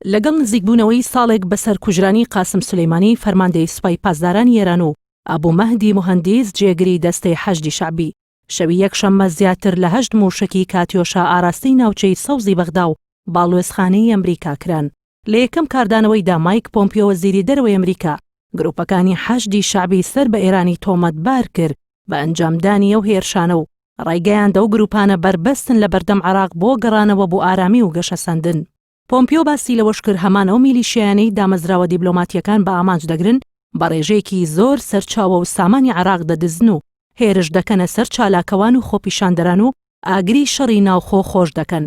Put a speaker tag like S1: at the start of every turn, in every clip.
S1: لەگەڵ نزیکبوونەوەی ساڵێک بەسەر کوژرانی قاسم سولەیمانی فەرماندەی سوپای پاسدارانی ئێران و ئەبوو مەهدی موهەندیس جێگری دەستەی حەشدی شەعبی شەوی یەکشەممە زیاتر لە 8 موشکی کاتیۆشا ئاراستەی ناوچەی سەوزی بەغدا و باڵوێزخانەی ئەمریکا کران. لە یەکەم کاردانەوەیدا مایک پۆمپیۆ وەزیری دەرەوەی ئەمریکا گروپەکانی حەشدی شەعبی سەر بە ئێرانی تۆمەتبار کرد بە ئەنجامدانی ئەو هێرشانە و ڕایگەیاندە ئەو گروپانە بربەستن لە بەردەم عێراق بۆ گەڕانەوە بۆ ئارامی و گەشەسەندن. پۆمپیۆ باسی لەوەش کرد هەمان ئەو میلیشیانەی دامەزراوە دیبلۆماتیەکان بە ئامانج دەگرن بە ڕێژەیەکی زۆر سەرچاوە و سامانی عێراق دەدزن و هێرش دەکەنە سەر چالاکەوان و خۆپیشاندەران و ئاگری شەڕی ناوخۆ خۆش دەکەن.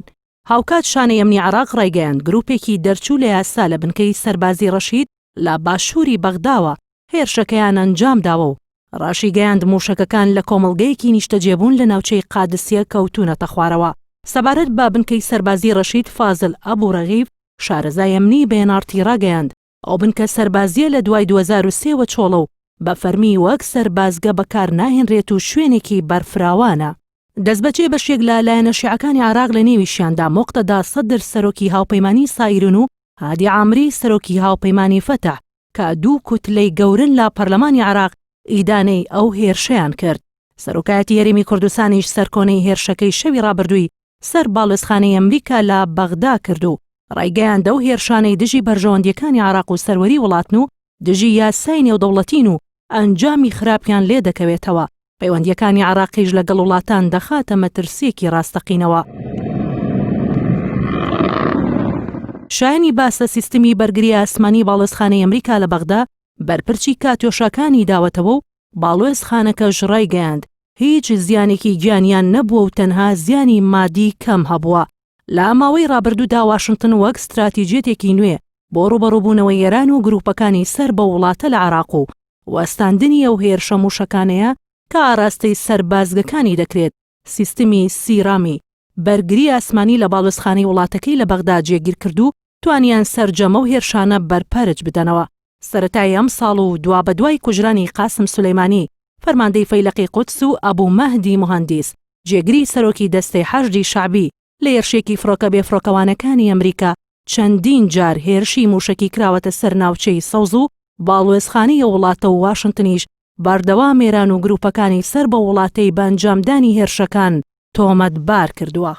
S1: هاوکات شانەی ئەمنی عێراق ڕایگەیاند گروپێکی دەرچوو لە یاسا لە بنکەی سەربازی ڕەشید لە باشووری بەغداوە هێرشەکەیان ئەنجام داوە و ڕاشی گەیاند موشەکەکان لە کۆمەڵگەیەکی نیشتەجێبوون لە ناوچەی قادسیە کەوتونەتە خوارەوە. سەبارەت بە بنکەی سەربازی ڕەشید فازل ئەبوو ڕەغیب شارەزای ئەمنی بەێنارتی ڕاگەیاند ئەو بنکە سەربازیە لە دوای 2003 چۆڵە و بە فەرمی وەک سەربازگە بەکار ناهێنرێت و شوێنێکی بەرفراوانە. دەستبەجێ بەشێک لە لایەنە شیعەکانی عێراق لە نێویشیاندا مۆقتەدا سەدر سەرۆکی هاوپەیمانی سایرین و هادی عامری سەرۆکی هاوپەیمانی فەتح کە دوو کوتلەی گەورن لە پەرلەمانی عێراق ئیدانەی ئەو هێرشەیان کرد. سەرۆکایەتی یەرێمی کوردستانیش سەرکۆنەی هێرشەکەی شەوی ڕابردووی سەر باڵوێزخانەی ئەمریکا لە بەغدا کرد و ڕایگەیاندە ئەو هێرشانەی دژی بەرژەوەندیەکانی عێراق و سەروەری وڵاتن و دژی یاسای نێودەوڵەتین و ئەنجامی خراپیان لێ دەکەوێتەوە. پەیوەندیەکانی عێراقیش لەگەڵ وڵاتان دەخاتە مەترسیەکی ڕاستەقینەوە. شایانی باسە سیستمی بەرگری ئاسمانی باڵوێزخانەی ئەمریکا لە بەغدا بەرپرچی کاتۆشەکانی داوەتەوە و باڵوێزخانەکەش ڕایگەیاند هیچ زیانێکی گیانیان نەبووە و تەنها زیانی مادی کەم هەبووە. لە ماوەی ڕابردوودا واشنگتن وەک استراتیجێتێکی نوێ بۆ ڕوبەڕووبوونەوەی ئێران و گروپەکانی سەر بە وڵاتە لە عێراق و وەستاندنی ئەو هێرشە موشەکانەیە کە ئاراستەی سەربازگەکانی دەکرێت سیستمی سیرامی بەرگری ئاسمانی لە باڵوێزخانەی وڵاتەکەی لە بەغدا جێگیر کردو توانیان سەرجەمە و هێرشانە بەرپەرج بدەنەوە. سەرەتای ئەم ساڵ و دوای کوژرانی قاسم سولەیمانی فەرماندەی فەیلقی قودس و ئەبوو مەهدی موهەندیس جێگری سەرۆکی دەستەی حەشدی شەعبی لە هێرشێکی فڕۆکە بێفڕۆکەوانەکانی ئەمریکا چەندین جار هێرشی موشکی کراوەتە سەر ناوچەی سەوز و باڵوێزخانەی وڵاتە و واشنگتنیش بەردەوام ئێران و گروپەکانی سەر بە وڵاتەی بە ئەنجامدانی هێرشەکان تۆمەتبار کردووە.